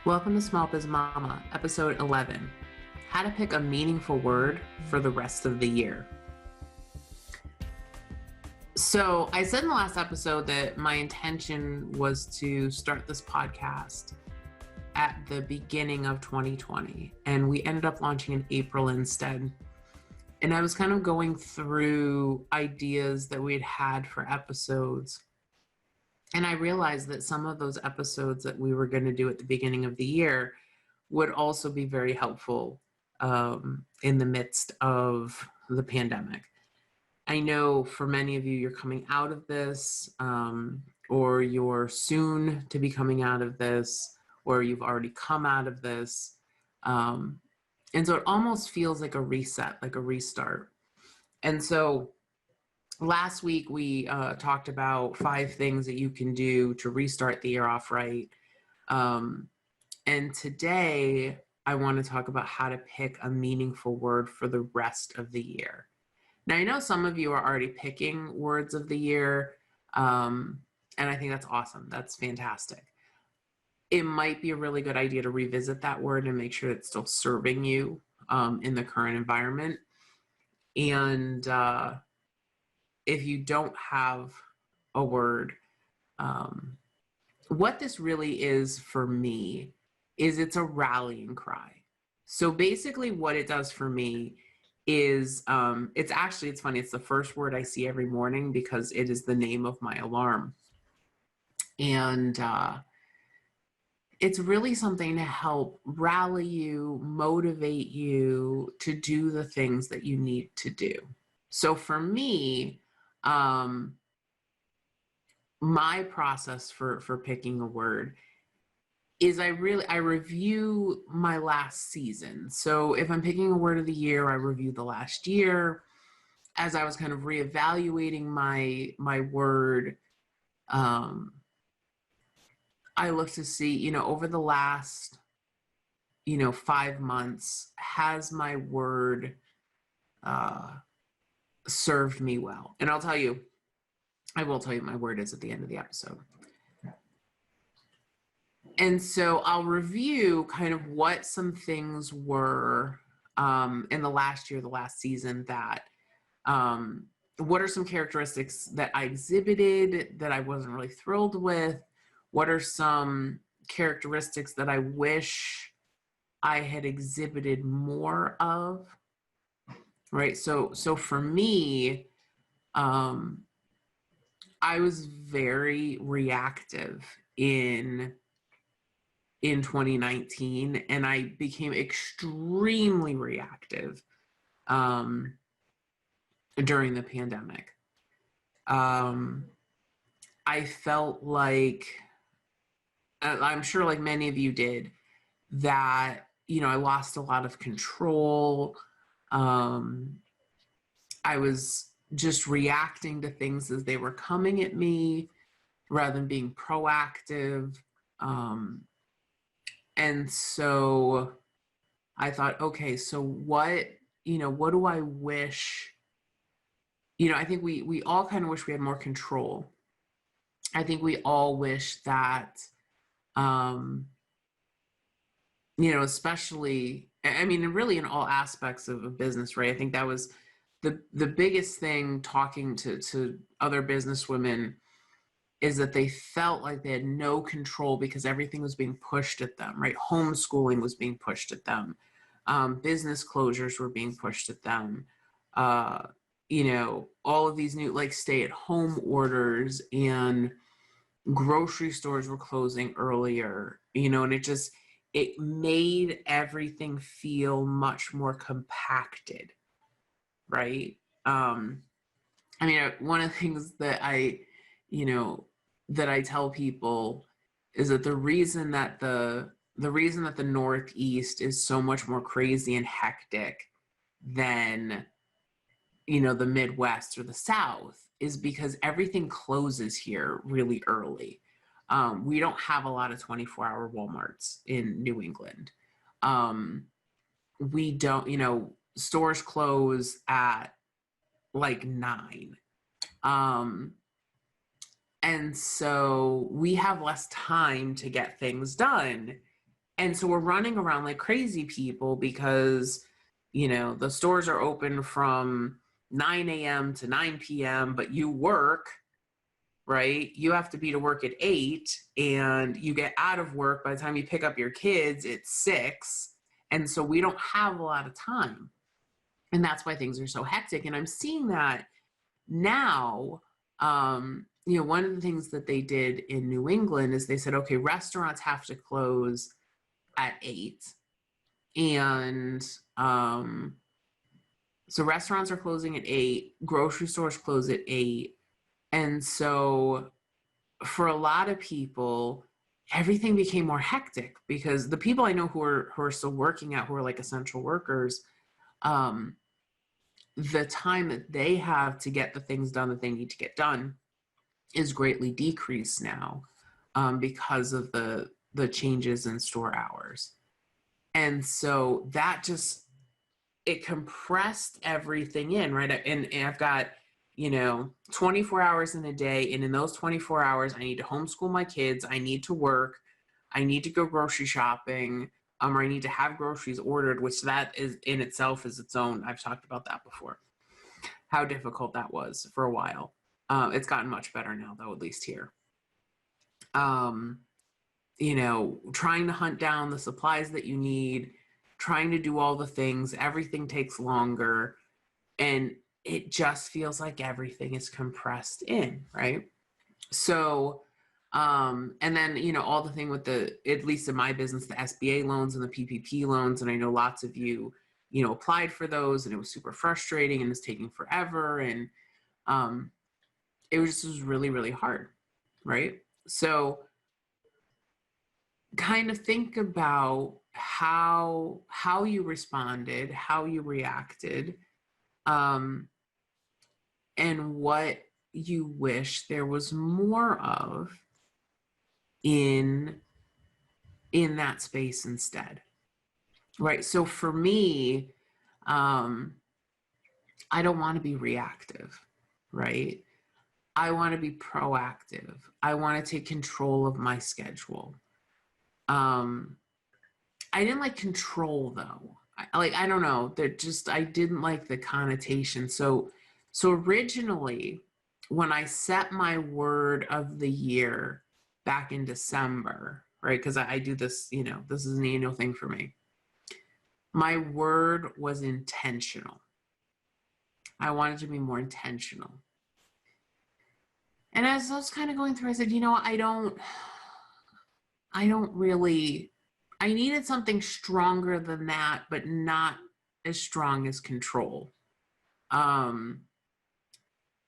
Welcome to Small Biz Mama, episode 11, how to pick a meaningful word for the rest of the year. So I said in the last episode that my intention was to start this podcast at the beginning of 2020, and we ended up launching in April instead. And I was kind of going through ideas that we'd had for episodes. And I realized that some of those episodes that we were going to do at the beginning of the year would also be very helpful in the midst of the pandemic. I know for many of you, you're coming out of this, or you're soon to be coming out of this, or you've already come out of this. And so it almost feels like a reset, like a restart. And so last week we talked about 5 things that you can do to restart the year off right. And today I want to talk about how to pick a meaningful word for the rest of the year. Now, I know some of you are already picking words of the year, and I think that's awesome. That's fantastic. It might be a really good idea to revisit that word and make sure it's still serving you in the current environment. And if you don't have a word, what this really is for me is it's a rallying cry. So basically what it does for me is it's funny. It's the first word I see every morning because it is the name of my alarm. And it's really something to help rally you, motivate you to do the things that you need to do. So for me, my process for picking a word is I review my last season. So if I'm picking a word of the year, I review the last year. As I was kind of reevaluating my word, I look to see, over the last, 5 months, has my word served me well? And I will tell you my word is at the end of the episode. And so I'll review kind of what some things were in the last year, the last season, that what are some characteristics that I exhibited that I wasn't really thrilled with? What are some characteristics that I wish I had exhibited more of? Right. So for me, I was very reactive in 2019, and I became extremely reactive during the pandemic. I felt like, I'm sure like many of you did, that, I lost a lot of control. I was just reacting to things as they were coming at me rather than being proactive. And so I thought, okay, so what do I wish? I think we all kind of wish we had more control. I think we all wish that, especially, I mean, really in all aspects of a business, right? I think that was the biggest thing talking to other businesswomen, is that they felt like they had no control because everything was being pushed at them, right? Homeschooling was being pushed at them. Business closures were being pushed at them. All of these new like stay-at-home orders, and grocery stores were closing earlier, and it made everything feel much more compacted, right? One of the things that I tell people is that the reason that the Northeast is so much more crazy and hectic than, the Midwest or the South is because everything closes here really early. We don't have a lot of 24-hour Walmarts in New England. We don't, stores close at like 9. And so we have less time to get things done. And so we're running around like crazy people because, the stores are open from 9 a.m. to 9 p.m., but you work, right? You have to be to work at 8, and you get out of work by the time you pick up your kids, it's 6. And so we don't have a lot of time. And that's why things are so hectic. And I'm seeing that now. One of the things that they did in New England is they said, okay, restaurants have to close at 8. And so restaurants are closing at 8, grocery stores close at 8. And so for a lot of people, everything became more hectic because the people I know who are still working out, who are like essential workers, the time that they have to get the things done that they need to get done is greatly decreased now, because of the changes in store hours. And so that just, it compressed everything in, right? And I've got, 24 hours in a day. And in those 24 hours, I need to homeschool my kids. I need to work. I need to go grocery shopping, or I need to have groceries ordered, which that is in itself is its own. I've talked about that before, how difficult that was for a while. It's gotten much better now, though, at least here. Trying to hunt down the supplies that you need, trying to do all the things, everything takes longer, and it just feels like everything is compressed in, right? So, and then, all the thing with at least in my business, the SBA loans and the PPP loans, and I know lots of you, applied for those, and it was super frustrating and it's taking forever. And it was really, really hard, right? So kind of think about how you responded, how you reacted, and what you wish there was more of in that space instead, right? So for me, I don't want to be reactive, right? I want to be proactive. I want to take control of my schedule. I didn't like control, though. I don't know. I didn't like the connotation. So originally, when I set my word of the year back in December, right? Because I do this, this is an annual thing for me. My word was intentional. I wanted to be more intentional. And as I was kind of going through, I said, I don't really, I needed something stronger than that, but not as strong as control.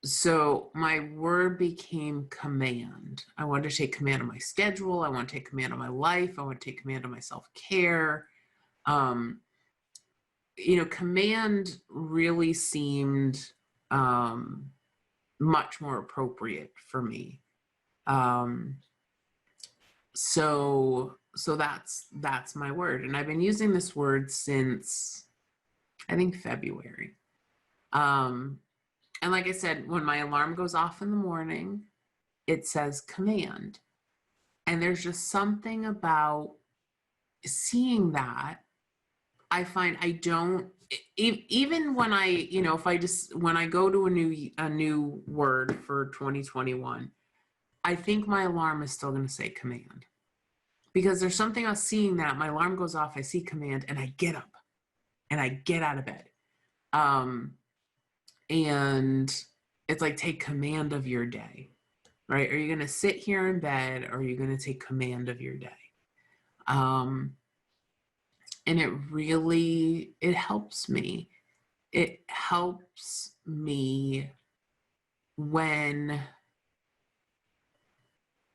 So my word became command. I wanted to take command of my schedule. I want to take command of my life. I want to take command of my self-care. Command really seemed much more appropriate for me. So that's my word. And I've been using this word since, I think, February. And like I said, when my alarm goes off in the morning, it says command. And there's just something about seeing that. I find I don't, even when I, when I go to a new word for 2021, I think my alarm is still going to say command. Because there's something about seeing that. My alarm goes off, I see command, and I get up and I get out of bed. And it's like, take command of your day, right? Are you going to sit here in bed, or are you going to take command of your day? And it helps me. It helps me when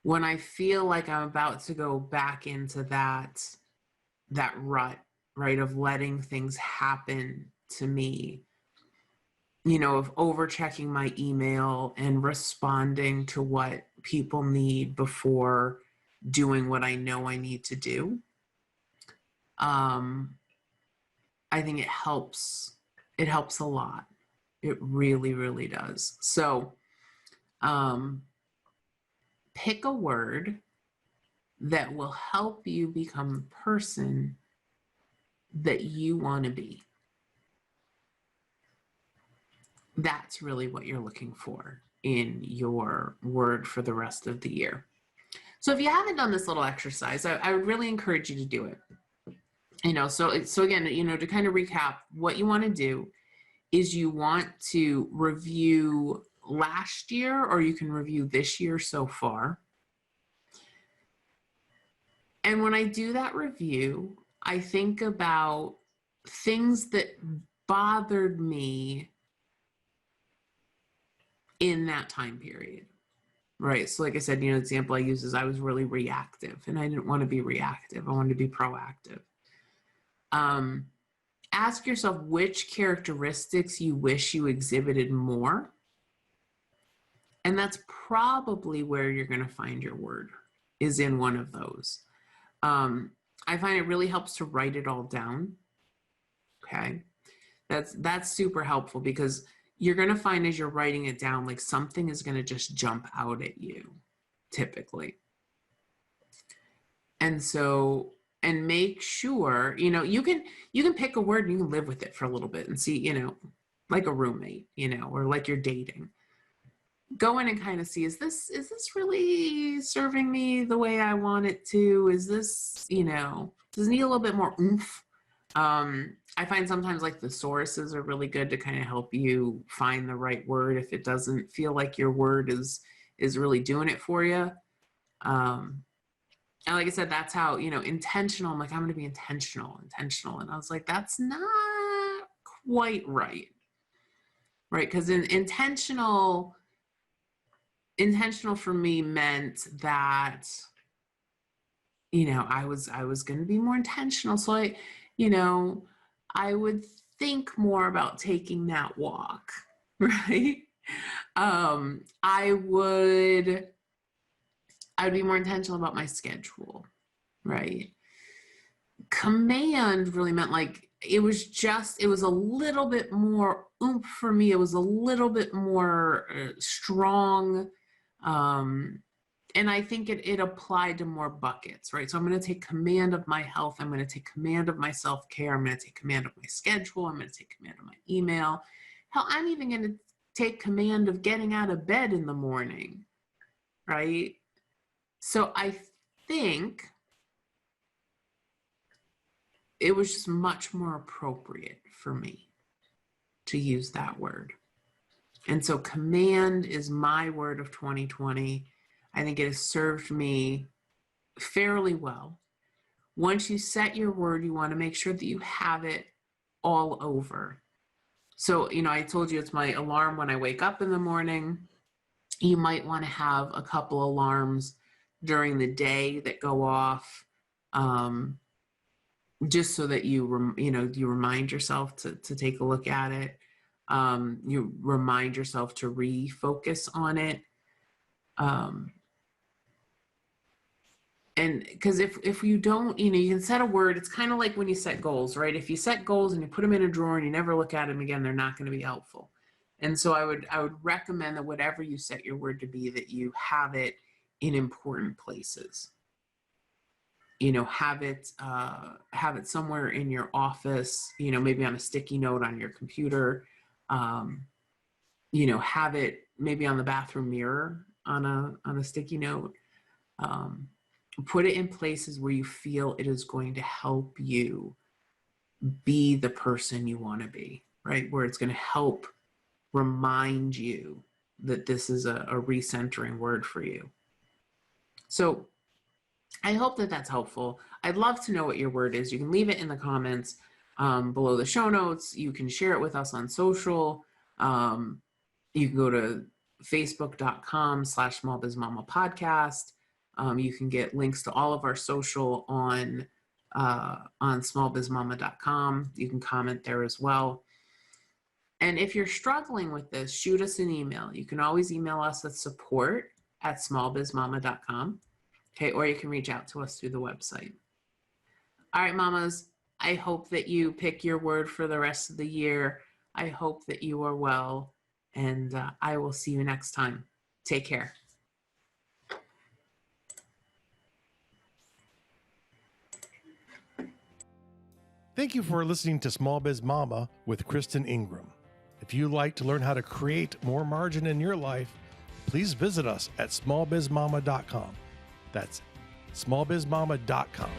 I feel like I'm about to go back into that rut, right, of letting things happen to me, of over checking my email and responding to what people need before doing what I know I need to do. I think it helps. It helps a lot. It really, really does. So, pick a word that will help you become the person that you want to be. That's really what you're looking for in your word for the rest of the year. So if you haven't done this little exercise, I would really encourage you to do it. So again, to kind of recap, what you want to do is you want to review last year, or you can review this year so far. And when I do that review, I think about things that bothered me in that time period, right? So like I said, the example I use is I was really reactive, and I didn't want to be reactive. I wanted to be proactive. Ask yourself which characteristics you wish you exhibited more. And that's probably where you're going to find your word, is in one of those. I find it really helps to write it all down. Okay. That's super helpful, because you're going to find as you're writing it down, like something is going to just jump out at you typically. And so, and make sure, you can pick a word and you can live with it for a little bit and see, like a roommate, or like you're dating. Go in and kind of see, is this really serving me the way I want it to? Is this, does it need a little bit more oomph? I find sometimes like thesauruses are really good to kind of help you find the right word if it doesn't feel like your word is really doing it for you. And like I said, that's how, intentional, I'm like, I'm going to be intentional. And I was like, that's not quite right. Right. Because intentional for me meant that, I was going to be more intentional. So I would think more about taking that walk. Right. I'd be more intentional about my schedule, right? Command really meant like, it was a little bit more oomph for me. It was a little bit more strong. And I think it applied to more buckets, right? So I'm going to take command of my health. I'm going to take command of my self-care. I'm going to take command of my schedule. I'm going to take command of my email. Hell, I'm even going to take command of getting out of bed in the morning, right? So I think it was just much more appropriate for me to use that word. And so command is my word of 2020. I think it has served me fairly well. Once you set your word, you want to make sure that you have it all over. So, I told you it's my alarm when I wake up in the morning. You might want to have a couple alarms during the day that go off, just so that you remind yourself to take a look at it. You remind yourself to refocus on it. And because if you don't, you can set a word. It's kind of like when you set goals, right? If you set goals and you put them in a drawer and you never look at them again, they're not going to be helpful. And so I would recommend that whatever you set your word to be, that you have it in important places. Have it somewhere in your office, maybe on a sticky note on your computer. Have it maybe on the bathroom mirror on a sticky note. Put it in places where you feel it is going to help you be the person you want to be, right? Where it's going to help remind you that this is a recentering word for you. So I hope that that's helpful. I'd love to know what your word is. You can leave it in the comments below the show notes. You can share it with us on social. You can go to facebook.com/smallbizmamapodcast. You can get links to all of our social on smallbizmama.com. You can comment there as well. And if you're struggling with this, shoot us an email. You can always email us at support@smallbizmama.com. Okay, or you can reach out to us through the website. All right, mamas, I hope that you pick your word for the rest of the year. I hope that you are well, and I will see you next time. Take care. Thank you for listening to Small Biz Mama with Kristen Ingram. If you'd like to learn how to create more margin in your life, please visit us at smallbizmama.com. That's smallbizmama.com.